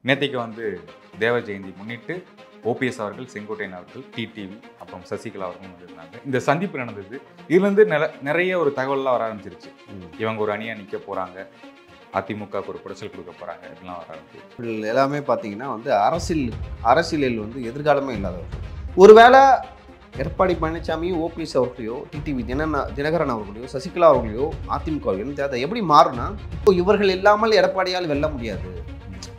நேற்றைக்கு வந்து தேவ ஜெயந்தி முன்னிட்டு ஓபிஎஸ் அவர்கள், செங்கோட்டையன் அவர்கள், டிடிவி அப்புறம் சசிகலா அவர்களும் வந்திருந்தாங்க. இந்த சந்திப்பு நடந்தது. இதுலேருந்து நிறைய ஒரு தகவல்லாம் வர ஆரம்பிச்சிருச்சு. இவங்க ஒரு அணியாக நிற்க போகிறாங்க, அதிமுகவுக்கு ஒரு குடைச்சல் கொடுக்க போகிறாங்க, இப்படிலாம் வர ஆரம்பிச்சு. எல்லாமே பார்த்தீங்கன்னா வந்து அரசியலில் வந்து எதிர்காலமே இல்லாதவர்கள். ஒருவேளை எடப்பாடி பழனிசாமியும் ஓபிஎஸ் அவர்களையோ, டிடிவி தினகரன் அவர்களையோ, சசிகலா அவர்களையோ அதிமுக அதை எப்படி மாறுனா, இவர்கள் இல்லாமல் எடப்பாடியால் வெல்ல முடியாது,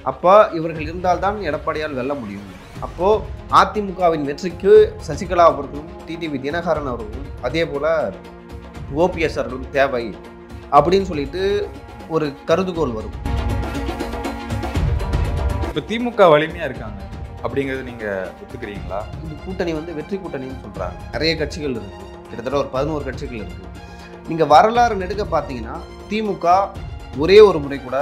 அப்போ இவர்கள் இருந்தால்தான் எடப்பாடியால் வெல்ல முடியும், அப்போது அதிமுகவின் வெற்றிக்கு சசிகலா அவர்களும் டிடிவி தினகரன் அவர்களும் அதே போல் ஓபிஎஸ் அவர்களும் தேவை அப்படின்னு சொல்லிட்டு ஒரு கருதுகோள் வரும். இப்போ திமுக வலிமையாக இருக்காங்க அப்படிங்கிறது நீங்கள் ஒத்துக்கிறீங்களா? இந்த கூட்டணி வந்து வெற்றி கூட்டணின்னு சொல்கிறாங்க. நிறைய கட்சிகள் இருக்குது, கிட்டத்தட்ட ஒரு 11 கட்சிகள் இருக்குது. நீங்கள் வரலாறு நெடுக்க பார்த்தீங்கன்னா திமுக ஒரே ஒரு முறை கூட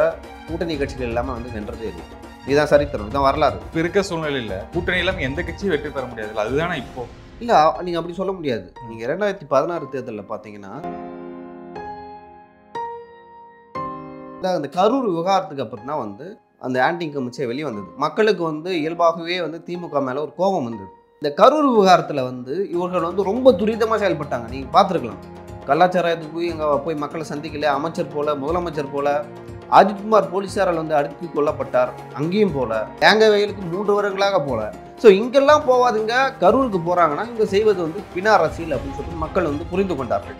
கூட்டணி கட்சிகள் இல்லாமல் வந்து வென்றதே இல்லை. இதுதான் சரித்திரம், இதுதான் வரலாறு. இப்போ இருக்க சூழ்நிலையில் கூட்டணி இல்லாமல் எந்த கட்சியும் வெற்றி பெற முடியாது. அதுதானே இப்போ இல்லை, நீங்கள் அப்படி சொல்ல முடியாது. நீங்கள் 2016 தேர்தலில் பார்த்தீங்கன்னா அந்த கரூர் விவகாரத்துக்கு அப்புறம் தான் வந்து அந்த ஆன்டி இன்கம்பன்சியை வெளியே வந்தது. மக்களுக்கு வந்து இயல்பாகவே வந்து திமுக மேலே ஒரு கோபம் வந்தது. இந்த கரூர் விவகாரத்தில் வந்து இவர்கள் வந்து ரொம்ப துரிதமாக செயல்பட்டாங்க. நீங்கள் பார்த்துருக்கலாம், கலாச்சாரத்துக்கு போய் மக்களை சந்திக்கல, அமைச்சர் போல, முதலமைச்சர் போல, அஜித்குமார் போலீஸாரால் வந்து அடுத்து கொல்லப்பட்டார், அங்கேயும் போல, தேங்காய் வயலுக்கு 3 வருடங்களாக போல. ஸோ இங்கெல்லாம் போவாதுங்க, கரூருக்கு போகிறாங்கன்னா இங்கே செய்வது வந்து பின அரசியல் அப்படின்னு சொல்லிட்டு மக்கள் வந்து புரிந்து கொண்டார்கள்.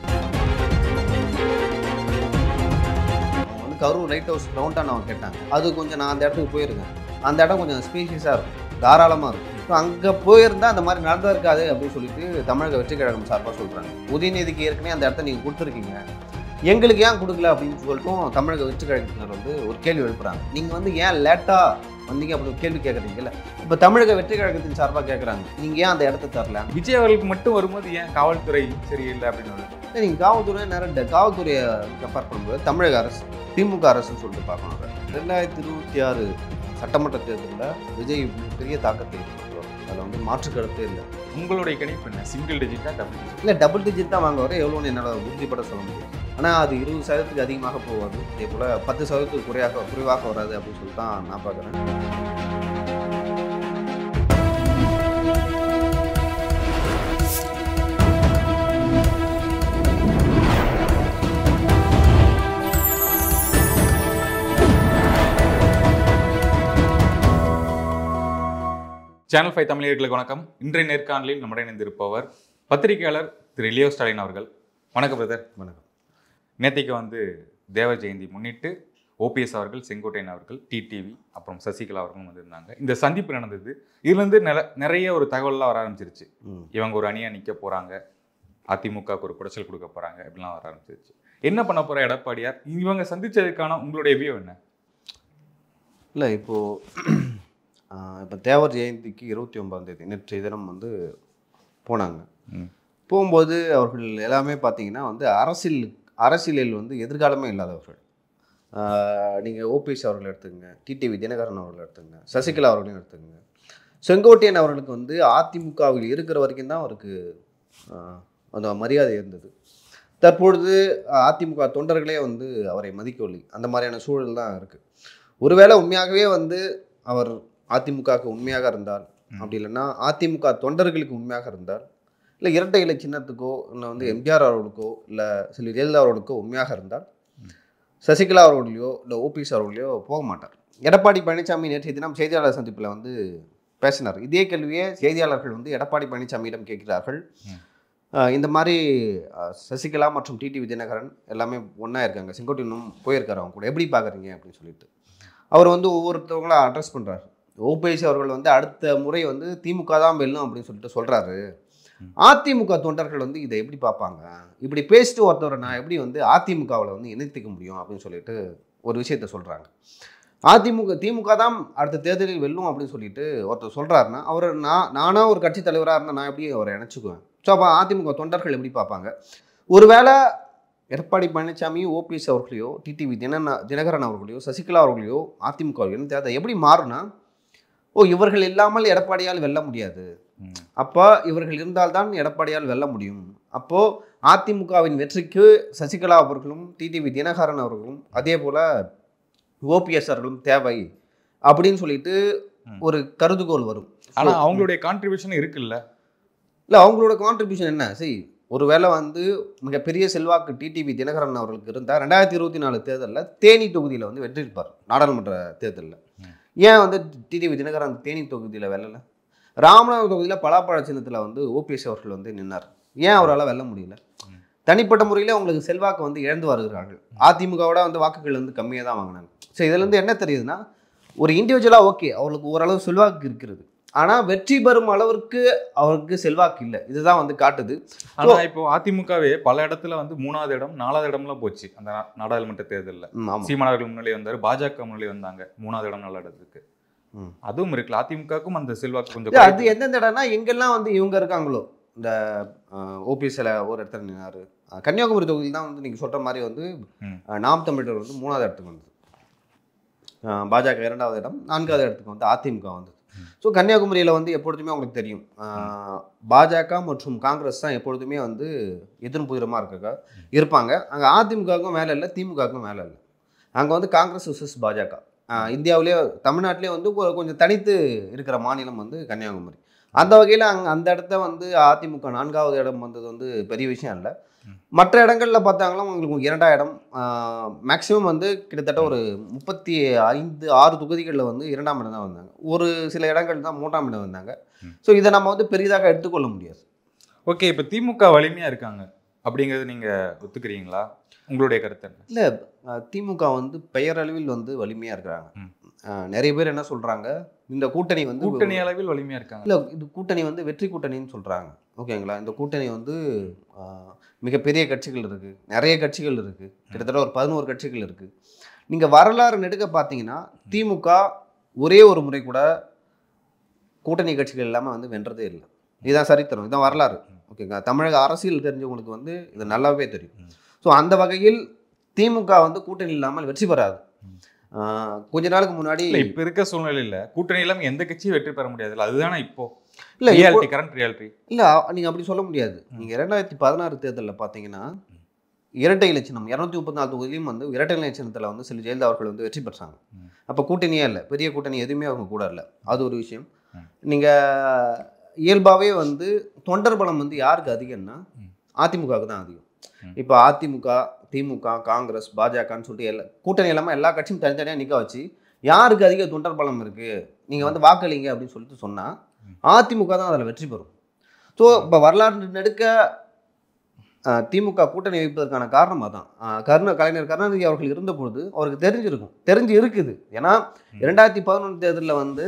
கரூர் லைட் ஹவுஸ் டவுன்டான் அவங்க கேட்டாங்க, அது கொஞ்சம் நான் அந்த இடத்துக்கு போயிருக்கேன், அந்த இடம் கொஞ்சம் ஸ்பீஷியஸாக இருக்கும், தாராளமாக இருக்கும். ஸோ அங்கே போயிருந்தால் அந்த மாதிரி நடந்தா இருக்காது அப்படின்னு சொல்லிட்டு தமிழக வெற்றி கழகம் சார்பாக சொல்கிறாங்க. உதயநிதிக்கு ஏற்கனவே அந்த இடத்த நீங்கள் கொடுத்துருக்கீங்க, எங்களுக்கு ஏன் கொடுக்கல அப்படின்னு சொல்லிட்டும் தமிழக வெற்றி கழகத்தினர் வந்து ஒரு கேள்வி எழுப்புறாங்க. நீங்கள் வந்து ஏன் லேட்டாக வந்தீங்க அப்படி ஒரு கேள்வி கேட்குறீங்கல்ல. இப்போ தமிழக வெற்றி கழகத்தின் சார்பாக கேட்குறாங்க, நீங்கள் ஏன் அந்த இடத்த தரல? விஜய் அவர்களுக்கு மட்டும் வரும்போது ஏன் காவல்துறை சரியில்லை அப்படின்னு நீங்கள் காவல்துறை நேரம் காவல்துறையை கம்பேர் பண்ணும்போது தமிழக அரசு, திமுக அரசுன்னு சொல்லிட்டு பார்க்கணும். 2026 சட்டமன்ற தேர்தலில் விஜய் பெரிய தாக்கத்தை ஏற்படுத்துவார், அதில் வந்து மாற்று கருத்தே இல்லை. உங்களுடைய கணிப்பு என்ன? சிங்கிள் டிஜிட்டா, டபுள் டிஜிட்? இல்லை, டபுள் டிஜிட் தான் வாங்க வர, எவ்வளோன்னு என்னால் உறுதிப்பட சொல்ல முடியும். ஆனால் அது 20% அதிகமாக போகாது, அதே போல் 10% குறைவாக வராது அப்படின்னு சொல்லிட்டு தான் நான் பார்க்குறேன். சேனல் 5 தமிழர்களுக்கு வணக்கம். இன்றைய நேர்காணலில் நம்முடன் இணைந்திருப்பவர் பத்திரிகையாளர் திரு லியோ ஸ்டாலின் அவர்கள். வணக்கம் பிரதர். வணக்கம். நேற்றைக்கு வந்து தேவ ஜெயந்தி முன்னிட்டு ஓபிஎஸ் அவர்கள், செங்கோட்டையன் அவர்கள், டிடிவி அப்புறம் சசிகலா அவர்களும் வந்திருந்தாங்க. இந்த சந்திப்பு நடந்தது. இதுலேருந்து நிறைய ஒரு தகவல்லாம் வர ஆரம்பிச்சிருச்சு. இவங்க ஒரு அணியாக நிற்க போகிறாங்க, அதிமுகவுக்கு ஒரு குடைச்சல் கொடுக்க போகிறாங்க, இப்படிலாம் வர ஆரம்பிச்சிருச்சு. என்ன பண்ண போகிற எடப்பாடியார்? இவங்க சந்தித்ததுக்கான உங்களுடைய வியூ என்ன? இல்லை, இப்போ தேவர் ஜெயந்திக்கு 29ஆம் தேதி நேற்றைய தினம் வந்து போனாங்க. போகும்போது அவர்கள் எல்லாமே பார்த்தீங்கன்னா வந்து அரசியலில் வந்து எதிர்காலமே இல்லாதவர்கள். நீங்கள் ஓபிஎஸ் அவர்கள் எடுத்துக்கங்க, டிடிவி தினகரன் அவர்கள் எடுத்துக்கங்க, சசிகலா அவர்களையும் எடுத்துக்கங்க. செங்கோட்டையன் அவர்களுக்கு வந்து அதிமுகவில் இருக்கிற வரைக்கும் தான் அவருக்கு அந்த மரியாதை இருந்தது. தற்பொழுது அதிமுக தொண்டர்களே வந்து அவரை மதிக்கவில்லை. அந்த மாதிரியான சூழல் தான் இருக்குது. ஒருவேளை உண்மையாகவே வந்து அவர் அதிமுகவுக்கு உண்மையாக இருந்தால், அப்படி இல்லைன்னா அதிமுக தொண்டர்களுக்கு உண்மையாக இருந்தால், இல்லை இரட்டை இலை சின்னத்துக்கோ, இல்லை வந்து எம்ஜிஆர் அவர்களுக்கோ, இல்லை செல்வி ஜெயலலிதா அவர்களுக்கோ உண்மையாக இருந்தால் சசிகலா அவர்களையோ இல்லை ஓபிஎஸ் அவர்களையோ போக மாட்டார். எடப்பாடி பழனிசாமி நேற்றைய தினம் செய்தியாளர் சந்திப்பில் வந்து பேசினார். இதே கேள்வியே செய்தியாளர்கள் வந்து எடப்பாடி பழனிசாமியிடம் கேட்கிறார்கள். இந்த மாதிரி சசிகலா மற்றும் டிடிவி தினகரன் எல்லாமே ஒன்றா இருக்காங்க, செங்கோட்டையனும் போயிருக்காரு, அவங்க கூட எப்படி பார்க்குறீங்க அப்படின்னு சொல்லிட்டு அவர் வந்து ஒவ்வொருத்தவங்களும் அட்ரஸ் பண்ணுறாரு. ஓபிஎஸ் அவர்கள் வந்து அடுத்த முறை வந்து திமுக தான் வெல்லும் அப்படின்னு சொல்லிட்டு சொல்கிறாரு. அதிமுக தொண்டர்கள் வந்து இதை எப்படி பார்ப்பாங்க? இப்படி பேசிட்டு ஒருத்தவரை நான் எப்படி வந்து அதிமுகவில் வந்து இணைத்துக்க முடியும் அப்படின்னு சொல்லிட்டு ஒரு விஷயத்த சொல்கிறாங்க. திமுக தான் அடுத்த தேர்தலில் வெல்லும் அப்படின்னு சொல்லிட்டு ஒருத்தர் சொல்கிறாருன்னா, அவர் நானாக ஒரு கட்சி தலைவராக இருந்தால் நான் எப்படி அவரை இணைச்சிக்குவேன்? ஸோ அப்போ அதிமுக தொண்டர்கள் எப்படி பார்ப்பாங்க? ஒருவேளை எடப்பாடி பழனிசாமியும் ஓபிஎஸ் அவர்களையோ, டிடிவி தினகரன் அவர்களையோ, சசிகலா அவர்களையோ அதிமுக அதை எப்படி மாறுனா, இவர்கள் இல்லாமல் எடப்பாடியால் வெல்ல முடியாது, அப்போ இவர்கள் இருந்தால்தான் எடப்பாடியால் வெல்ல முடியும், அப்போது அதிமுகவின் வெற்றிக்கு சசிகலா அவர்களும் டிடிவி தினகரன் அவர்களும் அதே போல் ஓபிஎஸ் அவர்களும் தேவை அப்படின்னு சொல்லிட்டு ஒரு கருதுகோள் வரும். ஆனா அவங்களுடைய கான்ட்ரிபியூஷன் இருக்குல்ல. இல்லை, அவங்களோட கான்ட்ரிபியூஷன் என்ன? சரி, ஒருவேளை வந்து மிகப்பெரிய செல்வாக்கு டிடிவி தினகரன் அவர்களுக்கு இருந்தால் 2024 தேர்தலில் தேனி தொகுதியில் வந்து வெற்றிருப்பார். நாடாளுமன்ற தேர்தலில் ஏன் வந்து டிடிவி தினகரன் தேனி தொகுதியில் வெல்லலை? ராமநாதபுரம் தொகுதியில் பலாப்பழ சின்னத்தில் வந்து ஓபிஎஸ் அவர்கள் வந்து நின்னார். ஏன் அவரால் வெல்ல முடியல? தனிப்பட்ட முறையில் அவங்களுக்கு செல்வாக்கு வந்து இழந்து வருகிறார்கள். அதிமுகவோட வந்து வாக்குகள் வந்து கம்மியாக தான் வாங்கினாங்க. ஸோ இதுலேருந்து என்ன தெரியுதுன்னா, ஒரு இண்டிவிஜுவலாக ஓகே அவர்களுக்கு ஓரளவு செல்வாக்கு இருக்கிறது, ஆனால் வெற்றி பெறும் அளவிற்கு அவருக்கு செல்வாக்கு இல்லை. இதுதான் வந்து காட்டுது. ஆனால் இப்போ அதிமுகவே பல இடத்துல வந்து 3வது இடம் 4வது இடம்லாம் போச்சு அந்த நாடாளுமன்ற தேர்தலில். சீமானவர்கள் முன்னிலை வந்தார், பாஜக முன்னிலை வந்தாங்க 3வது இடம் 4 இடத்துக்கு. அதுவும் இருக்குல்ல, அதிமுகவுக்கும் அந்த செல்வாக்கு கொஞ்சம். அது எந்தெந்த இடம்னா எங்கெல்லாம் வந்து இவங்க இருக்காங்களோ, இந்த ஓபிஎஸ்ல ஒரு இடத்துல நின்னாரு. கன்னியாகுமரி தொகுதியில் தான் வந்து நீங்கள் சொல்கிற மாதிரி வந்து நாம் தமிழர் வந்து 3வது இடத்துக்கு வந்தது, பாஜக 2வது இடம், 4வது இடத்துக்கு வந்து அதிமுக வந்தது. ஸோ கன்னியாகுமரியில் வந்து எப்பொழுதுமே உங்களுக்கு தெரியும், பாஜக மற்றும் காங்கிரஸ் தான் எப்பொழுதுமே வந்து எதிர்ப்புறமாக இருப்பாங்க. அங்கே அதிமுகவுக்கும் மேலே இல்லை, திமுகவுக்கும் மேலே இல்லை. அங்கே வந்து காங்கிரஸ் வர்சஸ் பாஜக. இந்தியாவிலே தமிழ்நாட்டிலே வந்து கொஞ்சம் தனித்து இருக்கிற மாநிலம் வந்து கன்னியாகுமரி. அந்த வகையில் அந்த இடத்த வந்து அதிமுக 4வது இடம் வந்தது வந்து பெரிய விஷயம் இல்லை. மற்ற இடங்களில் பார்த்தாங்கன்னா உங்களுக்கு 2ஆம் இடம், மேக்ஸிமம் வந்து கிட்டத்தட்ட ஒரு 35-6 தொகுதிகளில் வந்து 2ஆம் இடம் தான் வந்தாங்க. ஒரு சில இடங்கள் தான் 3ஆம் இடம் வந்தாங்க. ஸோ இதை நம்ம வந்து பெரிதாக எடுத்துக்கொள்ள முடியாது. ஓகே, இப்போ திமுக வலிமையாக இருக்காங்க அப்படிங்கிறது நீங்கள் ஒத்துக்கிறீங்களா? உங்களுடைய கருத்து என்ன? இல்லை, திமுக வந்து பெயரளவில் வந்து வலிமையாக இருக்கிறாங்க. நிறைய பேர் என்ன சொல்கிறாங்க, இந்த கூட்டணி வந்து கூட்டணி அளவில் வலிமையாக இருக்காங்க. இல்லை, இது கூட்டணி வந்து வெற்றி கூட்டணின்னு சொல்கிறாங்க. ஓகேங்களா? இந்த கூட்டணி வந்து மிகப்பெரிய கட்சிகள் இருக்குது, நிறைய கட்சிகள் இருக்குது, கிட்டத்தட்ட ஒரு 11 கட்சிகள் இருக்குது. நீங்கள் வரலாறு நெடுக்க பார்த்தீங்கன்னா திமுக ஒரே ஒரு முறை கூட கூட்டணி கட்சிகள் இல்லாமல் வந்து வென்றதே இல்லை. இதுதான் சரித்திரம், இதுதான் வரலாறு. ஓகேங்களா? தமிழக அரசியல் தெரிஞ்சவங்களுக்கு வந்து இது நல்லாவே தெரியும். ஸோ அந்த வகையில் திமுக வந்து கூட்டணி இல்லாமல் வெற்றி பெறாது. கொஞ்ச நாளுக்கு முன்னாடி இப்போ இருக்க சூழ்நிலையில் கூட்டணி இல்லாமல் எந்த கட்சியும் வெற்றி பெற முடியாது. அதுதானே இப்போ இல்லை கரண்ட் ரியாலிட்டி. இல்லை, நீங்கள் அப்படி சொல்ல முடியாது. நீங்கள் 2016 தேர்தலில் பார்த்தீங்கன்னா இரட்டை இலச்சினம் 234 தொகுதியிலும் வந்து இரட்டை இலச்சினத்தில் வந்து செல்வி ஜெயலலிதா அவர்கள் வந்து வெற்றி பெற்றாங்க. அப்போ கூட்டணியே இல்லை, பெரிய கூட்டணி எதுவுமே அவங்க கூட இல்லை. அது ஒரு விஷயம். நீங்கள் இயல்பாகவே வந்து தொண்டர் பலம் வந்து யாருக்கு அதிகம்னா அதிமுகவுக்கு தான் அதிகம். இப்போ அதிமுக, திமுக, காங்கிரஸ், பாஜகன்னு சொல்லிட்டு எல்லா கூட்டணி இல்லாமல் எல்லா கட்சியும் தனித்தனியாக நிற்க வச்சு யாருக்கு அதிக தொண்டர் பலம் இருக்குது, நீங்கள் வந்து வாக்களிங்க அப்படின்னு சொல்லிட்டு சொன்னால் அதிமுக தான் அதில் வெற்றி பெறும். ஸோ இப்போ வரலாறு நெடுக்க திமுக கூட்டணி வைப்பதற்கான காரணம் அதான். கலைஞர் கருணாநிதி அவர்கள் இருந்தபொழுது அவருக்கு தெரிஞ்சு இருக்குது. ஏன்னா 2011 தேர்தலில் வந்து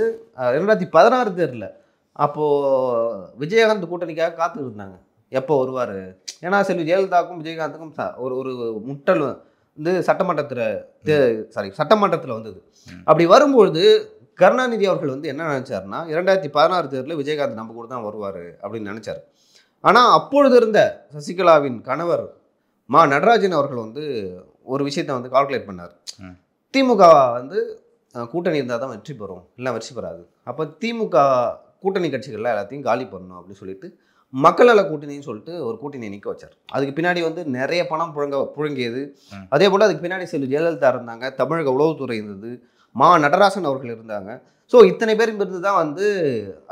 2016 தேர்தலில் அப்போது விஜயகாந்த் கூட்டணிக்காக காத்து இருந்தாங்க, எப்போ வருவார். ஏன்னா செல்வி ஜெயலலிதாவுக்கும் விஜயகாந்துக்கும் ஒரு முட்டல் வந்து சட்டமன்றத்தில் வந்தது. அப்படி வரும்பொழுது கருணாநிதி அவர்கள் வந்து என்ன நினச்சாருன்னா 2016 தேர்தலில் விஜயகாந்த் நம்ம கூட தான் வருவார் அப்படின்னு நினச்சார். ஆனால் அப்பொழுது இருந்த சசிகலாவின் கணவர் நடராஜன் அவர்கள் வந்து ஒரு விஷயத்தை வந்து கால்குலேட் பண்ணார். திமுக வந்து கூட்டணி இருந்தால் தான் வெற்றி பெறும், இல்லை வெற்றி பெறாது. அப்போ திமுக கூட்டணி கட்சிகள்லாம் எல்லாத்தையும் காலி பண்ணணும் அப்படின்னு சொல்லிட்டு மக்கள் நல கூட்டணின்னு சொல்லிட்டு ஒரு கூட்டணியை நிற்க வச்சார். அதுக்கு பின்னாடி வந்து நிறைய பணம் புழங்கியது. அதே போல் அதுக்கு பின்னாடி செல்வி ஜெயலலிதா இருந்தாங்க, தமிழக உளவுத்துறை இருந்தது, நடராசன் அவர்கள் இருந்தாங்க. ஸோ இத்தனை பேர் இருந்து தான் வந்து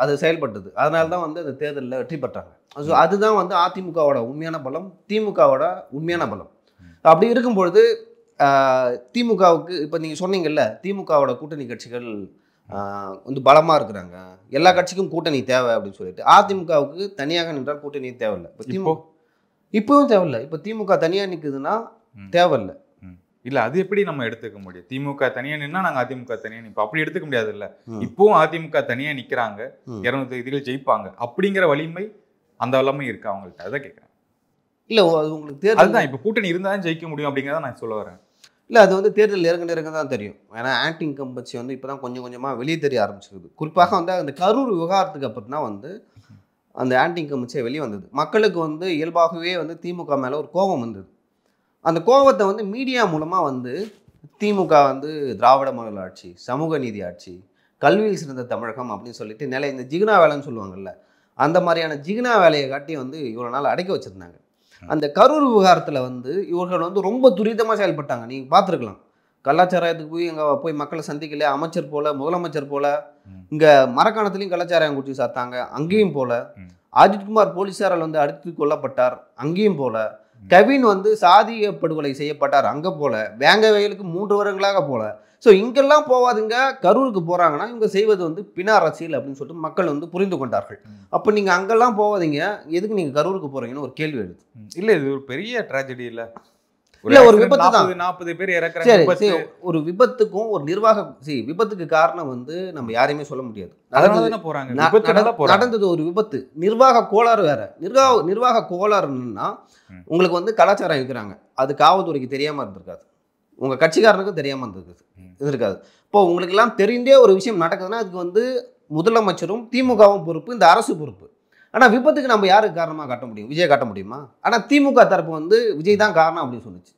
அது செயல்பட்டது. அதனால தான் வந்து அந்த தேர்தலில் வெற்றி பெற்றாங்க. ஸோ அதுதான் வந்து அதிமுகவோட உண்மையான பலம், திமுகவோட உண்மையான பலம். அப்படி இருக்கும்பொழுது திமுகவுக்கு இப்போ நீங்கள் சொன்னீங்கல்ல, திமுகவோட கூட்டணி கட்சிகள் வந்து பலமாக இருக்கிறாங்க, எல்லா கட்சிக்கும் கூட்டணி தேவை அப்படின்னு சொல்லிட்டு. அதிமுகவுக்கு தனியாக நின்றால் கூட்டணி தேவையில்லை. இப்போ இப்போவும் தேவையில்லை. இப்போ திமுக தனியாக நிற்குதுன்னா தேவையில்லை. இல்லை, அது எப்படி நம்ம எடுத்துக்க முடியும்? திமுக தனியாக நின்னா நாங்கள் அதிமுக தனியாக நிற்போம், அப்படி எடுத்துக்க முடியாது. இல்லை, இப்போவும் அதிமுக தனியாக நிற்கிறாங்க, 200 தொகுதிகள் ஜெயிப்பாங்க அப்படிங்கிற வலிமை அந்த வல்லமை இருக்கு அவங்கள்ட்ட. அதை கேட்குறேன். இல்லை, அது உங்களுக்கு தேர்தல் அதுதான் இப்போ கூட்டணி இருந்தால் தான் ஜெயிக்க முடியும் அப்படிங்கிறத நான் சொல்ல வரேன். இல்லை, அது வந்து தேர்தல் இறங்க தான் தெரியும். ஏன்னா ஆன்டி இன்கம்பன்சி வந்து இப்போ தான் கொஞ்சம் கொஞ்சமாக வெளியே தெரிய ஆரம்பிச்சிருக்குது. குறிப்பாக வந்து அந்த கரூர் விவகாரத்துக்கு அப்புறம் தான் வந்து அந்த ஆன்டி இன்கம்பன்சியை வெளியே வந்தது. மக்களுக்கு வந்து இயல்பாகவே வந்து திமுக மேலே ஒரு கோபம் வந்தது. அந்த கோபத்தை வந்து மீடியா மூலமாக வந்து திமுக வந்து திராவிட மாடல் ஆட்சி, சமூக நீதி ஆட்சி, கல்வியில் சிறந்த தமிழகம் அப்படின்னு சொல்லிட்டு இந்த ஜிகினா வேலைன்னு சொல்லுவாங்கல்ல, அந்த மாதிரியான ஜிகினா வேலையை காட்டி வந்து இவ்வளோ நாள் அடக்கி வச்சுருந்தாங்க. அந்த கரூர் விவகாரத்தில் வந்து இவர்கள் வந்து ரொம்ப துரிதமாக செயல்பட்டாங்க. நீங்கள் பார்த்துருக்கலாம், கலாச்சாரத்துக்கு போய் இங்கே போய் மக்களை சந்திக்கல, அமைச்சர் போல, முதலமைச்சர் போல. இங்கே மரக்காணத்துலேயும் கலாச்சாரம் குடிச்சு சாத்தாங்க, அங்கேயும் போல. அஜித்குமார் போலீஸாரால் வந்து அடித்து கொல்லப்பட்டார், அங்கேயும் போல. கவின் வந்து சாதிய படுகொலை செய்யப்பட்டார், அங்கே போல. வேங்க வயலுக்கு 3 வருடங்களாக போல. ஸோ இங்கெல்லாம் போவாதுங்க, கரூருக்கு போகிறாங்கன்னா இவங்க செய்வது வந்து பின அரசியல் அப்படின்னு சொல்லிட்டு மக்கள் வந்து புரிந்து கொண்டார்கள். அப்போ நீங்கள் அங்கெல்லாம் போவாதீங்க, எதுக்கு நீங்கள் கரூருக்கு போகிறீங்கன்னு ஒரு கேள்வி எழுது. இல்லை, இது ஒரு பெரிய ட்ராஜடி இல்லை. இல்ல, ஒரு விபத்து தான். 40 பேர் இறக்குறாங்க. ஒரு விபத்துக்கும் ஒரு நிர்வாகம், விபத்துக்கு காரணம் வந்து நம்ம யாரையுமே சொல்ல முடியாது. நடந்தது ஒரு விபத்து, நிர்வாக கோளாறு வேற. நிர்வாக கோளாறுன்னா உங்களுக்கு வந்து கலாச்சாரம் இருக்கிறாங்க, அது காவல்துறைக்கு தெரியாம இருந்திருக்காது, உங்க கட்சிக்காரனுக்கும் தெரியாம இருந்திருக்காது. இப்போ உங்களுக்கு எல்லாம் தெரிந்தே ஒரு விஷயம் நடக்குதுன்னா அதுக்கு வந்து முதலமைச்சரும் திமுகவும் பொறுப்பு, இந்த அரசு பொறுப்பு. ஆனால் விபத்துக்கு நம்ம யாருக்கு காரணமாக காட்ட முடியும்? விஜய் காட்ட முடியுமா? ஆனால் திமுக தரப்பு வந்து விஜய் தான் காரணம் அப்படின்னு சொன்னிச்சு.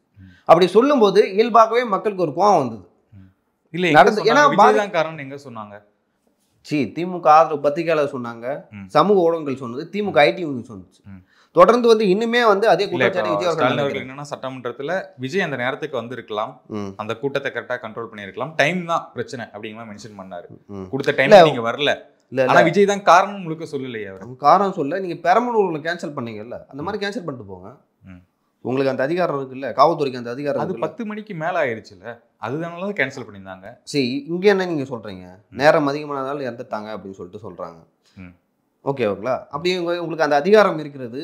அப்படி சொல்லும்போது இயல்பாகவே மக்களுக்கு ஒரு கோவம் வந்தது. இல்லை, ஏன்னா விஜய் தான் காரணம் எங்க சொன்னாங்க? திமுக ஆதரவு பத்திரிகையாளர் சொன்னாங்க, சமூக ஊடகங்கள் சொன்னது, திமுக ஐடி சொன்னிச்சு. தொடர்ந்து வந்து இன்னுமே வந்து அதே கூட்டச்சாட்டு விஜய் அவர்கள் என்னன்னா, சட்டமன்றத்துல விஜய் அந்த நேரத்துக்கு வந்து இருக்கலாம், அந்த கூட்டத்தை கரெக்டா கண்ட்ரோல் பண்ணிருக்கலாம், டைம் தான் பிரச்சனை அப்படிங்கிற மென்ஷன் பண்ணாரு. கொடுத்த டைம்ல நீங்க வரல, ஆனா விஜய் தான் காரணம் முழுக்க சொல்லலையே. அவர் காரணம் சொல்ல, நீங்க பெரம்பலூர்ல கேன்சல் பண்ணீங்கல்ல, அந்த மாதிரி கேன்சல் பண்ணிட்டு போங்க. உங்களுக்கு அந்த அதிகாரம் இருக்குல்ல, காவல்துறைக்கு அந்த அதிகாரம். அது 10 மணிக்கு மேல ஆயிடுச்சுல்ல, அதுதானல கேன்சல் பண்ணியிருந்தாங்க. இங்க என்ன நீங்க சொல்றீங்க, நேரம் அதிகமானதால இறந்துட்டாங்க அப்படின்னு சொல்லிட்டு சொல்றாங்க. ஓகேங்களா? அப்படி உங்களுக்கு அந்த அதிகாரம் இருக்கிறது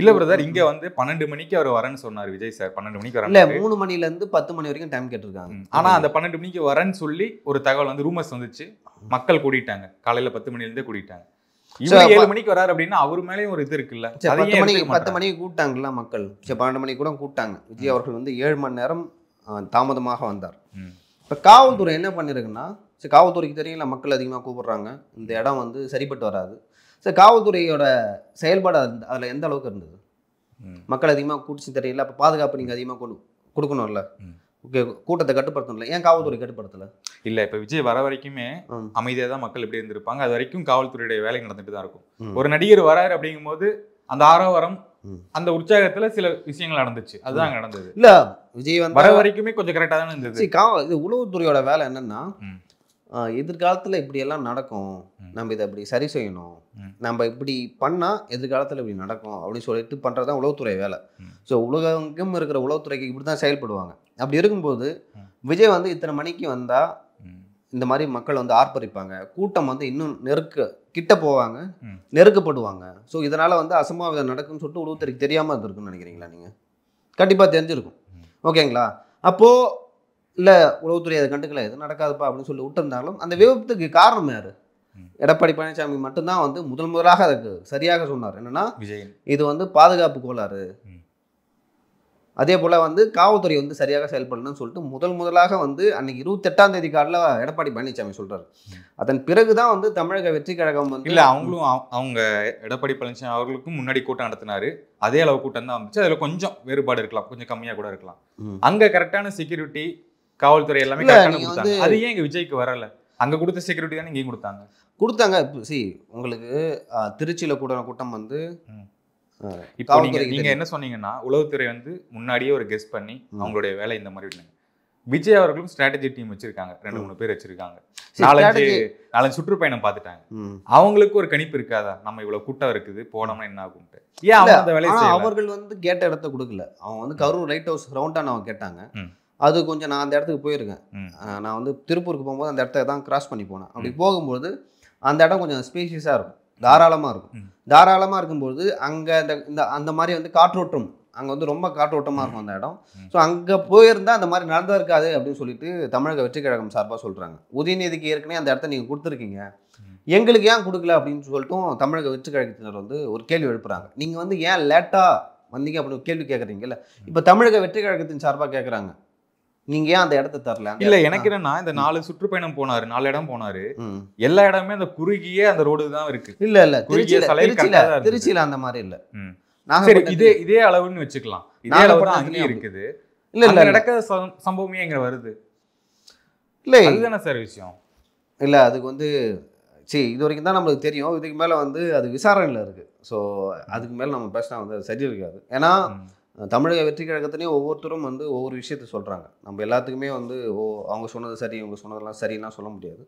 இல்ல பிரதர். இங்க வந்து 12 மணிக்கு அவர் வரேன்னு சொன்னார் விஜய் சார். 12 மணிக்கு வரேன் இல்ல, 3 மணில இருந்து 10 மணி வரைக்கும் டைம் கேட்டிருக்காங்க. ஆனா அந்த 12 மணிக்கு வரேன்னு சொல்லி ஒரு தகவல் வந்து ரூமர்ஸ் வந்துச்சு, மக்கள் கூட்டிட்டாங்க. காலையில 10 மணில இருந்தே கூட்டிட்டாங்க. இவர் 7 மணிக்கு வராரு அப்படின்னா அவர் மேலேயும் ஒரு இது இருக்குல்ல. 10 மணிக்கு கூப்பிட்டாங்கல்ல மக்கள். 12 மணிக்கு கூட கூப்பிட்டாங்க. விஜய் அவர்கள் வந்து 7 மணி நேரம் தாமதமாக வந்தார். இப்போ காவல்துறை என்ன பண்ணிருக்குன்னா, காவல்துறைக்கு தெரியல மக்கள் அதிகமாக கூப்பிடுறாங்க, இந்த இடம் வந்து சரிப்பட்டு வராது. காவல்துறையோட செயல்பாடு அதில் எந்த அளவுக்கு இருந்தது? மக்கள் அதிகமாக கூட்டிச்சு தெரியல, அப்போ பாதுகாப்பு நீங்கள் அதிகமாக கொடுக்கணும்ல, கூட்டத்தை கட்டுப்படுத்தணும்ல, ஏன் காவல்துறை கட்டுப்படுத்தலை? இல்லை, இப்போ விஜய் வர வரைக்குமே அமைதியாக தான் மக்கள் எப்படி இருந்திருப்பாங்க. அது வரைக்கும் காவல்துறையுடைய வேலை நடந்துட்டு தான் இருக்கும். ஒரு நடிகர் வராரு அப்படிங்கும்போது அந்த ஆரவாரம், அந்த உற்சாகத்துல சில விஷயங்கள் நடந்துச்சு, அதுதான் நடந்தது. இல்ல, விஜய் வந்து வர வரைக்குமே கொஞ்சம் கரெக்டாக தானே இருந்தது. இது உளவுத்துறையோட வேலை என்னன்னா, எதிர்காலத்தில் இப்படியெல்லாம் நடக்கும், நம்ம இதை அப்படி சரி செய்யணும், நம்ம இப்படி பண்ணால் எதிர்காலத்தில் இப்படி நடக்கும் அப்படின்னு சொல்லிட்டு பண்ணுறது தான் உளவுத்துறை வேலை. ஸோ உலகம் இருக்கிற உளவுத்துறைக்கு இப்படி தான் செயல்படுவாங்க. அப்படி இருக்கும்போது விஜய் வந்து இத்தனை மணிக்கு வந்தால் இந்த மாதிரி மக்கள் வந்து ஆர்ப்பரிப்பாங்க, கூட்டம் வந்து இன்னும் கிட்ட போவாங்க, நெருக்கப்படுவாங்க. ஸோ இதனால் வந்து அசம்பாவிதம் நடக்குன்னு சொல்லிட்டு உளவுத்துறைக்கு தெரியாமல் இருந்திருக்குன்னு நினைக்கிறீங்களா? நீங்கள் கண்டிப்பாக தெரிஞ்சிருக்கும். ஓகேங்களா? அப்போது இல்லை, உளவுத்துறை அதை கண்டுக்கல, எது நடக்காதுப்பா அப்படின்னு சொல்லி விட்டுருந்தாலும் அந்த விபத்துக்கு காரணம் யாரு? எடப்பாடி பழனிசாமி மட்டும்தான் வந்து முதலாக அதுக்கு சரியாக சொன்னார். என்னன்னா, இது வந்து பாதுகாப்பு கோளாறு, அதே போல வந்து காவல்துறை வந்து சரியாக செயல்படணும்னு சொல்லிட்டு முதலாக வந்து அன்னைக்கு 28ஆம் தேதி காலைல எடப்பாடி பழனிசாமி சொல்றாரு. அதன் பிறகுதான் வந்து தமிழக வெற்றி கழகம் வந்து இல்ல, அவங்க எடப்பாடி பழனிசாமி அவர்களுக்கும் முன்னாடி கூட்டம் நடத்தினாரு, அதே அளவு கூட்டம் தான் வந்துச்சு. அதுல கொஞ்சம் வேறுபாடு இருக்கலாம், கொஞ்சம் கம்மியா கூட இருக்கலாம். அங்க கரெக்டான செக்யூரிட்டி, காவல்துறை எல்லாமே கரெக்டான கொடுத்தாங்க. அது ஏன் இங்க விஜய்க்கு வரல? அங்க கொடுத்த செக்யூரிட்டி தான் இங்கேயும் கொடுத்தாங்க. உங்களுக்கு திருச்சியில கூட்டம் வந்து இப்போ நீங்க என்ன சொன்னீங்கன்னா, உளவுத்துறை வந்து முன்னாடியே ஒரு கெஸ் பண்ணி அவங்களுடைய வேலை இந்த மாதிரி விட்டாங்க. விஜய் அவர்களும் ஸ்ட்ராட்டஜி டீம் வச்சிருக்காங்க, 2-3 பேர் வச்சிருக்காங்க, 4-5 சுற்றுப்பயணம் பார்த்துட்டாங்க. அவங்களுக்கு ஒரு கணிப்பு இருக்காதா, நம்ம இவ்வளவு கூட்டம் இருக்குது போனோம்னா என்ன ஆகும்ட்டு? ஏன் அவங்க அந்த வேலையை அவர்கள் வந்து கேட்ட இடத்த கொடுக்கல. அவங்க வந்து கரூர் லைட் ஹவுஸ் ரவுண்டான அவங்க கேட்டாங்க. அது கொஞ்சம் நான் அந்த இடத்துக்கு போயிருக்கேன். நான் வந்து திருப்பூருக்கு போகும்போது அந்த இடத்த தான் கிராஸ் பண்ணி போனேன். அப்படி போகும்போது அந்த இடம் கொஞ்சம் ஸ்பேஷியஸாக இருக்கும், தாராளமாக இருக்கும். தாராளமாக இருக்கும்போது அங்கே அந்த மாதிரி வந்து காற்றோட்டம், அங்கே வந்து ரொம்ப காற்றோட்டமாக இருக்கும் அந்த இடம். ஸோ அங்கே போயிருந்தால் அந்த மாதிரி நடந்தா இருக்காது அப்படின்னு சொல்லிட்டு தமிழக வெற்றி கழகம் சார்பாக சொல்கிறாங்க. உதயநிதிக்கு ஏற்கனவே அந்த இடத்த நீங்கள் கொடுத்துருக்கீங்க, எங்களுக்கு ஏன் கொடுக்கல அப்படின்னு சொல்லிட்டும் தமிழக வெற்றி கழகத்தினர் வந்து ஒரு கேள்வி எழுப்புறாங்க. நீங்கள் வந்து ஏன் லேட்டாக வந்தீங்க அப்படின்னு கேள்வி கேட்குறீங்கல்ல, இப்போ தமிழக வெற்றி கழகத்தின் சார்பாக கேட்குறாங்க, நீங்க ஏன் அந்த இடத்த தரல? இல்ல, எனக்கு என்னன்னா, இந்த 4 சுற்றுப்பயணம் போனாரு, 4 இடம் போனாரு, எல்லா இடமே அந்த குறுகிய அந்த ரோடு தான் இருக்கு. இல்ல திருச்சியில அந்த மாதிரி இல்ல. சரி, இதே அளவுன்னு வச்சுக்கலாம், இதே அளவு தான் அங்கேயும் இருக்குது. இல்ல நடக்காத சம்பவமே எங்க வருது? இல்ல, இதுதானே சார் விஷயம். இல்ல, அதுக்கு வந்து இது வரைக்கும் தான் நம்மளுக்கு தெரியும். இதுக்கு மேல வந்து அது விசாரணையில் இருக்கு. ஸோ அதுக்கு மேல நம்ம பேசினா வந்து அது சரி இருக்காது. ஏன்னா தமிழக வெற்றி கழகத்திலேயே ஒவ்வொருத்தரும் வந்து ஒவ்வொரு விஷயத்த சொல்கிறாங்க. நம்ம எல்லாத்துக்குமே வந்து அவங்க சொன்னது சரி, இவங்க சொன்னதெல்லாம் சரிலாம் சொல்ல முடியாது.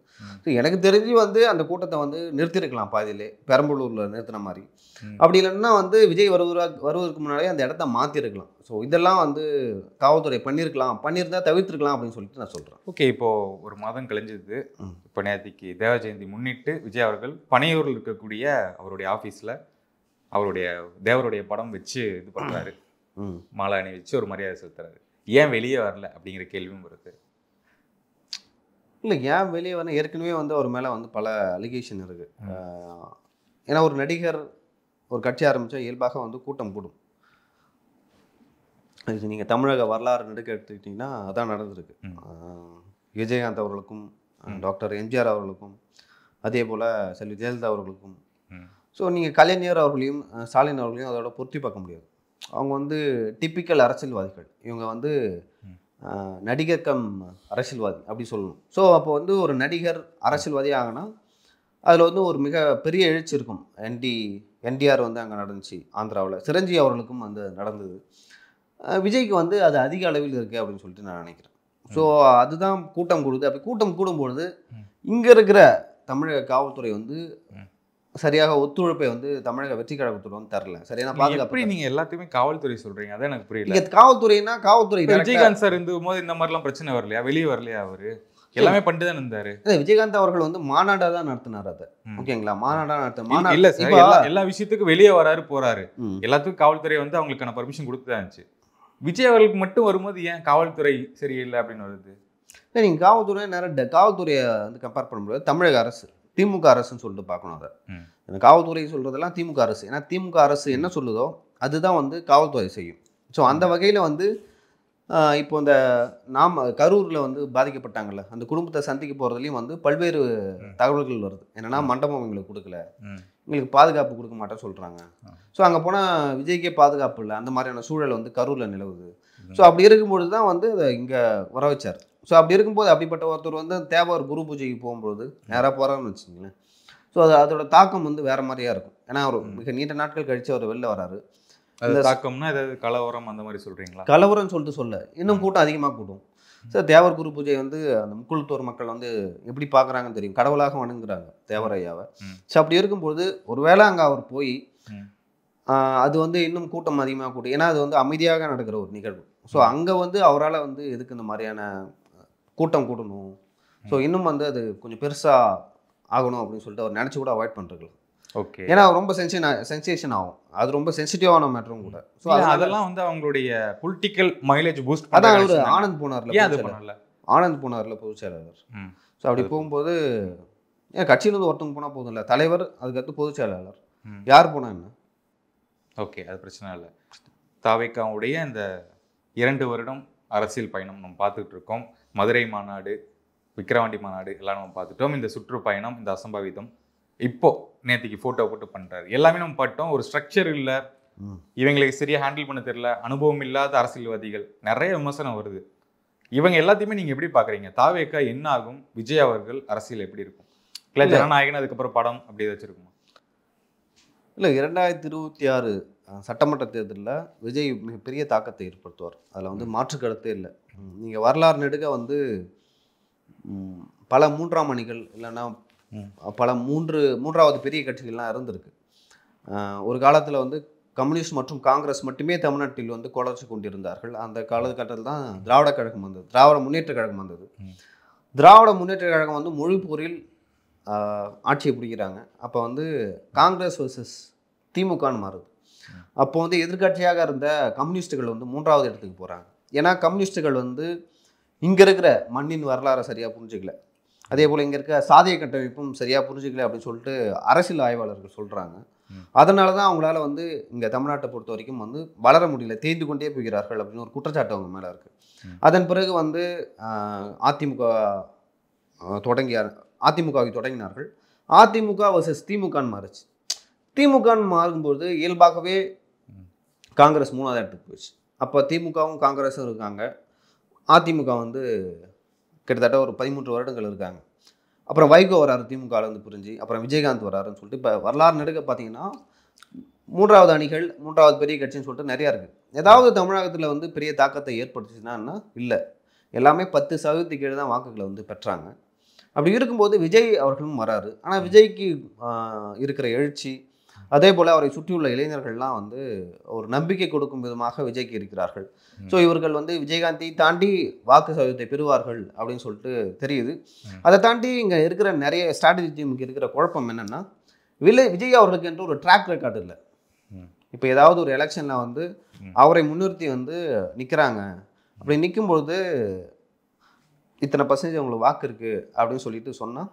ஸோ எனக்கு தெரிஞ்சு வந்து அந்த கூட்டத்தை வந்து நிறுத்திருக்கலாம் பாதியிலே, பெரம்பலூரில் நிறுத்தின மாதிரி. அப்படி இல்லைன்னா வந்து விஜய் வருவதற்கு முன்னாடியே அந்த இடத்த மாற்றிருக்கலாம். ஸோ இதெல்லாம் வந்து காவல்துறை பண்ணியிருந்தா தவிர்த்திருக்கலாம் அப்படின்னு சொல்லிட்டு நான் சொல்கிறேன். ஓகே, இப்போது ஒரு மாதம் கழிஞ்சது. இப்போ நேற்றுக்கு தேவ ஜெயந்தி முன்னிட்டு விஜய் அவர்கள் பனையூரில் இருக்கக்கூடிய அவருடைய ஆஃபீஸில் தேவருடைய படம் வச்சு இது பண்ணுறாரு, மாலை அணி வச்சு ஒரு மரியாதை செலுத்துறாரு. ஏன் வெளியே வரல அப்படிங்கிற கேள்வியும் வருது. இல்லை, ஏன் வெளியே வரல, ஏற்கனவே வந்து அவர் மேலே வந்து பல அலிகேஷன் இருக்குது. ஏன்னா ஒரு நடிகர் ஒரு கட்சி ஆரம்பித்தா இயல்பாக வந்து கூட்டம் கூடும். இது நீங்கள் தமிழக வரலாறு நெடுக்க எடுத்துக்கிட்டிங்கன்னா அதான் நடந்திருக்கு. விஜயகாந்த் அவர்களுக்கும் டாக்டர் எம்ஜிஆர் அவர்களுக்கும் அதே போல் செல்வி ஜெயலலிதா அவர்களுக்கும். ஸோ நீங்கள் கலைஞர் அவர்களையும் ஸ்டாலின் அவர்களையும் அதோட பொருத்தி பார்க்க முடியாது. அவங்க வந்து டிப்பிக்கல் அரசியல்வாதிகள். இவங்க வந்து நடிகர் கம் அரசியல்வாதி அப்படி சொல்லணும். ஸோ அப்போ வந்து ஒரு நடிகர் அரசியல்வாதி ஆகினா அதில் வந்து ஒரு மிக பெரிய எழுச்சி இருக்கும். என்டிஆர் வந்து அங்கே நடந்துச்சு ஆந்திராவில். சிரஞ்சீவி அவர்களுக்கும் வந்து நடந்தது. விஜய்க்கு வந்து அது அதிக அளவில் இருக்குது அப்படின்னு சொல்லிட்டு நான் நினைக்கிறேன். ஸோ அதுதான் கூட்டம் கூடுது. அப்படி கூட்டம் கூடும்பொழுது இங்கே இருக்கிற தமிழக காவல்துறை வந்து சரியாக ஒத்துழைப்பை வந்து தமிழக வெற்றி கழகத்துறை வந்து தரல. சரியான பாதுகாப்பு. எப்படி நீங்கள் எல்லாத்தையுமே காவல்துறை சொல்கிறீங்க? அதான் எனக்கு புரியல. இங்கே காவல்துறைனா காவல்துறை விஜயகாந்த் சார் இருந்தபோது இந்த மாதிரிலாம் பிரச்சனை வரலையா? வெளியே வரலையா? அவர் எல்லாமே பண்ணிட்டு தான் இருந்தாரு. விஜயகாந்த் அவர்கள் வந்து மாநாடாக தான் நடத்தினார். அதை ஓகேங்களா, மாநாடாக நடத்தின இல்லை சார், எல்லா விஷயத்துக்கும் வெளியே வராரு போறாரு. எல்லாத்துக்கும் காவல்துறை வந்து அவங்களுக்கான பர்மிஷன் கொடுத்து தான் இருந்துச்சு. விஜய் அவர்களுக்கு மட்டும் வரும்போது ஏன் காவல்துறை சரியில்லை அப்படின்னு வருது? இல்லை, நீங்கள் காவல்துறை நேரம் காவல்துறையை வந்து கம்பேர் பண்ண முடியாது. தமிழக அரசு திமுக அரசுன்னு சொல்லிட்டு பார்க்கணும். அதை காவல்துறை சொல்கிறதெல்லாம் திமுக அரசு. ஏன்னா திமுக அரசு என்ன சொல்லுதோ அதுதான் வந்து காவல்துறை செய்யும். ஸோ அந்த வகையில் வந்து இப்போ இந்த கரூரில் வந்து பாதிக்கப்பட்டாங்கல்ல, அந்த குடும்பத்தை சந்திக்க போகிறதுலையும் வந்து பல்வேறு தகவல்கள் வருது. என்னென்னா மண்டபம் எங்களுக்கு கொடுக்கல, எங்களுக்கு பாதுகாப்பு கொடுக்க மாட்டேன்னு சொல்கிறாங்க. ஸோ அங்கே போனால் விஜய்க்கே பாதுகாப்பு இல்லை, அந்த மாதிரியான சூழல் வந்து கரூரில் நிலவுது. ஸோ அப்படி இருக்கும்பொழுது தான் வந்து அதை இங்கே வர வச்சார். ஸோ அப்படி இருக்கும்போது அப்படிப்பட்ட ஒருத்தர் வந்து தேவர் குரு பூஜைக்கு போகும்போது நேராக போகிறான்னு வச்சுங்களேன். ஸோ அதோட தாக்கம் வந்து வேறு மாதிரியாக இருக்கும். ஏன்னா அவர் மிக நீண்ட நாட்கள் கழித்து அவர் வெளில வராரு. அது தாக்கம்னா ஏதாவது கலவரம் அந்த மாதிரி சொல்கிறீங்களா? கலவரம்னு சொல்லிட்டு இன்னும் கூட்டம் அதிகமாக கூட்டும். ஸோ தேவர் குரு பூஜை வந்து அந்த முக்குளத்தூர் மக்கள் வந்து எப்படி பார்க்குறாங்கன்னு தெரியும். கடவுளாக வணங்குறாங்க தேவர் ஐயாவை. ஸோ அப்படி இருக்கும்போது ஒருவேளை அங்கே அவர் போய் அது வந்து இன்னும் கூட்டம் அதிகமாக கூட்டும். ஏன்னா அது வந்து அமைதியாக நடக்கிற ஒரு நிகழ்வு. ஸோ அங்கே வந்து அவரால் வந்து எதுக்கு இந்த மாதிரியான கூட்டம் கூட்டணும், ஸோ இன்னும் வந்து அது கொஞ்சம் பெருசாக ஆகணும் அப்படின்னு சொல்லிட்டு அவர் நினச்சி கூட அவாய்ட் பண்ணுறீங்களா? ஓகே, ஏன்னா ரொம்ப சென்சேஷன் ஆகும். அது ரொம்ப சென்சிட்டிவான மேட்டரும் கூட. ஸோ அதெல்லாம் வந்து அவங்களுடைய பொலிட்டிக்கல் மைலேஜ் பூஸ்ட். அதான் அவர் ஆனந்த் போனார்ல பொதுச் செயலாளர். ஸோ அப்படி போகும்போது ஏன் கட்சியிலேருந்து ஒருத்தவங்க போனால் போதும் இல்லை, தலைவர் அதுக்கடுத்து பொதுச் செயலாளர் யார் போனால் என்ன? ஓகே, அது பிரச்சனை இல்லை. தாவேக்காவுடைய இந்த 2 வருடம் அரசியல் பயணம் நம்ம பார்த்துக்கிட்டு இருக்கோம். மதுரை மாநாடு, விக்கிரவாண்டி மாநாடு எல்லாம் நம்ம பார்த்துட்டோம். இந்த சுற்றுப்பயணம், இந்த அசம்பாவிதம், இப்போ நேற்றுக்கு ஃபோட்டோ போட்டு பண்ணுறாரு, எல்லாமே நம்ம பார்த்தோம். ஒரு ஸ்ட்ரக்சர் இல்லை, இவங்களுக்கு சரியாக ஹேண்டில் பண்ண தெரியல, அனுபவம் இல்லாத அரசியல்வாதிகள், நிறைய விமர்சனம் வருது. இவங்க எல்லாத்தையுமே நீங்கள் எப்படி பார்க்குறீங்க? தாவேக்கா என்ன ஆகும்? விஜய் அவர்கள் அரசியல் எப்படி இருக்கும்? இல்லை ஜனநாயகன் அதுக்கப்புறம் படம் அப்படி ஏதாச்சும் இருக்குமா? இல்லை, 2026 சட்டமன்ற தேர்தலில் விஜய் மிகப்பெரிய தாக்கத்தை ஏற்படுத்துவார். அதில் வந்து மாற்று கருத்தே இல்லை. நீங்கள் வரலாறு நெடுக வந்து பல மூன்றாம் அணிகள் இல்லைன்னா பல மூன்றாவது பெரிய கட்சிகள்லாம் இருந்திருக்கு. ஒரு காலத்தில் வந்து கம்யூனிஸ்ட் மற்றும் காங்கிரஸ் மட்டுமே தமிழ்நாட்டில் வந்து கொலைச்சு கொண்டிருந்தார்கள். அந்த காலகட்டத்தில் தான் திராவிட கழகம் வந்தது, திராவிட முன்னேற்ற கழகம் வந்தது. திராவிட முன்னேற்ற கழகம் வந்து மொழி போரில் ஆட்சியை பிடிக்கிறாங்க. அப்போ வந்து காங்கிரஸ் வர்சஸ் திமுகன்னு மாறுது. அப்போ வந்து எதிர்கட்சியாக இருந்த கம்யூனிஸ்ட்டுகள் வந்து 3வது இடத்துக்கு போகிறாங்க. ஏன்னா கம்யூனிஸ்ட்டுகள் வந்து இங்கே இருக்கிற மண்ணின் வரலாறை சரியாக புரிஞ்சுக்கல, அதே போல் இங்கே இருக்க சாதிய கட்டமைப்பும் சரியாக புரிஞ்சுக்கல அப்படின்னு சொல்லிட்டு அரசியல் ஆய்வாளர்கள் சொல்கிறாங்க. அதனால தான் அவங்களால வந்து இங்கே தமிழ்நாட்டை பொறுத்த வரைக்கும் வந்து வளர முடியல, தேய்ந்து கொண்டே போகிறார்கள் அப்படின்னு ஒரு குற்றச்சாட்டு அவங்க மேலே இருக்குது. அதன் பிறகு வந்து அதிமுகவை தொடங்கினார்கள். அதிமுக வர்சஸ் திமுகன்னு மாறுச்சு. திமுகன்னு மாறும்போது இயல்பாகவே காங்கிரஸ் 3வது இடத்துக்கு போயிடுச்சு. அப்போ திமுகவும் காங்கிரஸும் இருக்காங்க, அதிமுக வந்து கிட்டத்தட்ட ஒரு 13 வருடங்கள் இருக்காங்க. அப்புறம் வைகோ வராரு திமுகலேருந்து புரிஞ்சு, அப்புறம் விஜயகாந்த் வராருன்னு சொல்லிட்டு இப்போ வரலாறு நெடுக்க பார்த்தீங்கன்னா மூன்றாவது அணிகள், மூன்றாவது பெரிய கட்சின்னு சொல்லிட்டு நிறையா இருக்குது. ஏதாவது தமிழகத்தில் வந்து பெரிய தாக்கத்தை ஏற்படுத்துச்சுன்னா இல்லை, எல்லாமே 10% கீழே தான் வாக்குகளை வந்து பெற்றாங்க. அப்படி இருக்கும்போது விஜய் அவர்களும் வராரு. ஆனால் விஜய்க்கு இருக்கிற எழுச்சி, அதே போல் அவரை சுற்றியுள்ள இளைஞர்கள்லாம் வந்து ஒரு நம்பிக்கை கொடுக்கும் விதமாக விஜய்க்கு இருக்கிறார்கள். ஸோ இவர்கள் வந்து விஜயகாந்தை தாண்டி வாக்கு சதவீதத்தை பெறுவார்கள் அப்படின்னு சொல்லிட்டு தெரியுது. அதை தாண்டி இங்கே இருக்கிற நிறைய ஸ்ட்ராட்டஜி டீமுக்கு இருக்கிற குழப்பம் என்னென்னா, விஜய் அவர்களுக்கு என்று ஒரு ட்ராக் ரெக்கார்டு இல்லை. இப்போ ஏதாவது ஒரு எலெக்ஷனில் வந்து அவரை முன்னிறுத்தி வந்து நிற்கிறாங்க, அப்படி நிற்கும்பொழுது இத்தனை பர்சன்டேஜ் உங்களுக்கு வாக்கு இருக்குது அப்படின்னு சொல்லிட்டு சொன்னால்,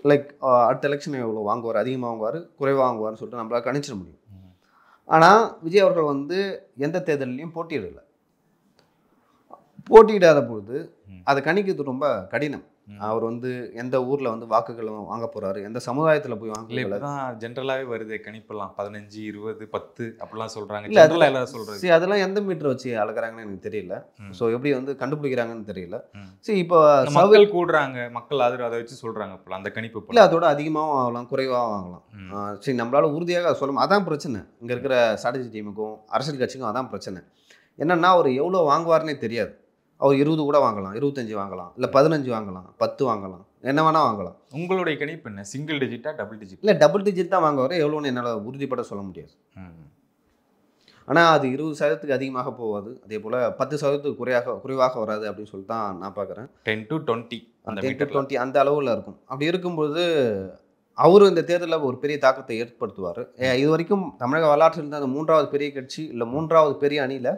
லைக் அடுத்த எலெக்ஷன் எவ்வளோ வாங்குவார், அதிகமாக வாங்குவார், குறைவாக வாங்குவார்னு சொல்லிட்டு நம்மளால் கணிச்சிட முடியும். ஆனால் விஜய் அவர்கள் வந்து எந்த தேர்தலையும் போட்டியிடாத பொழுது அதை கணிக்கிறது ரொம்ப கடினம். அவர் வந்து எந்த ஊரில் வந்து வாக்குகளும் வாங்க போகிறாரு, எந்த சமுதாயத்தில் போய் வாங்க தான் ஜென்ரலாகவே வருது கணிப்பெல்லாம் 15, 20, 10 அப்படிலாம் சொல்கிறாங்க. இல்லை அதெல்லாம் சொல்கிறது. சரி, அதெல்லாம் எந்த மீட்டர் வச்சு அளக்குறாங்கன்னு எனக்கு தெரியல. ஸோ எப்படி வந்து கண்டுபிடிக்கிறாங்கன்னு தெரியல. சரி, இப்போ மக்கள் கூடுறாங்க, மக்கள் ஆதரவு அதை வச்சு சொல்கிறாங்க இப்போ அந்த கணிப்பு. இல்லை, அதோட அதிகமாகவும் ஆகலாம், குறைவாகவும் ஆகலாம். சரி, நம்மளால் உறுதியாக சொல்ல அதான் பிரச்சனை. இங்கே இருக்கிற ஸ்ட்ராட்டஜி டீமுக்கும் அரசியல் கட்சிக்கும் அதான் பிரச்சனை. என்னென்னா அவர் எவ்வளோ வாங்குவார்னே தெரியாது. அவர் 20 கூட வாங்கலாம், 25 வாங்கலாம், இல்லை 15 வாங்கலாம், 10 வாங்கலாம், என்ன வேணால் வாங்கலாம். உங்களுடைய கணிப்பு என்ன? சிங்கிள் டிஜிட்டா டபுள் டிஜிட்? இல்லை, டபுள் டிஜிட் தான் வாங்குவார். எவ்வளோன்னு என்னால் உறுதிப்பட சொல்ல முடியாது. ஆனால் அது 20% அதிகமாக போகாது, அதே போல் 10% குறைவாக வராது அப்படின்னு சொல்லிட்டு தான் நான் பார்க்குறேன். 10 to 20 அந்த அளவில் இருக்கும். அப்படி இருக்கும்போது அவரும் இந்த தேர்தலில் ஒரு பெரிய தாக்கத்தை ஏற்படுத்துவார். இது வரைக்கும் தமிழக வரலாற்றில் இருந்த அந்த மூன்றாவது பெரிய கட்சி இல்லை மூன்றாவது பெரிய அணியில்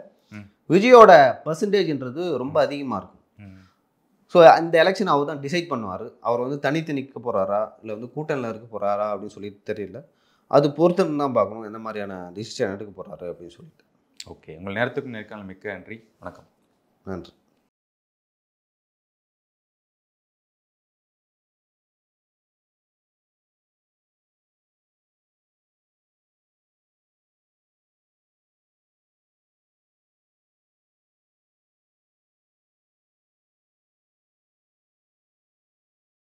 விஜயோட பர்சன்டேஜ்ன்றது ரொம்ப அதிகமாக இருக்கும். ஸோ அந்த எலெக்ஷன் அவர் தான் டிசைட் பண்ணுவார். அவர் வந்து தனித்து நிற்க போகிறாரா இல்லை வந்து கூட்டணியில் இருக்க போகிறாரா அப்படின்னு சொல்லிட்டு தெரியல. அது பொறுத்துன்னு தான் பார்க்கணும் என்ன மாதிரியான டிசிஷன் எடுக்க போகிறாரு அப்படின்னு சொல்லிட்டு. ஓகே, உங்கள் நேரத்துக்கு நேர்காணல் மிக்க நன்றி. வணக்கம். நன்றி.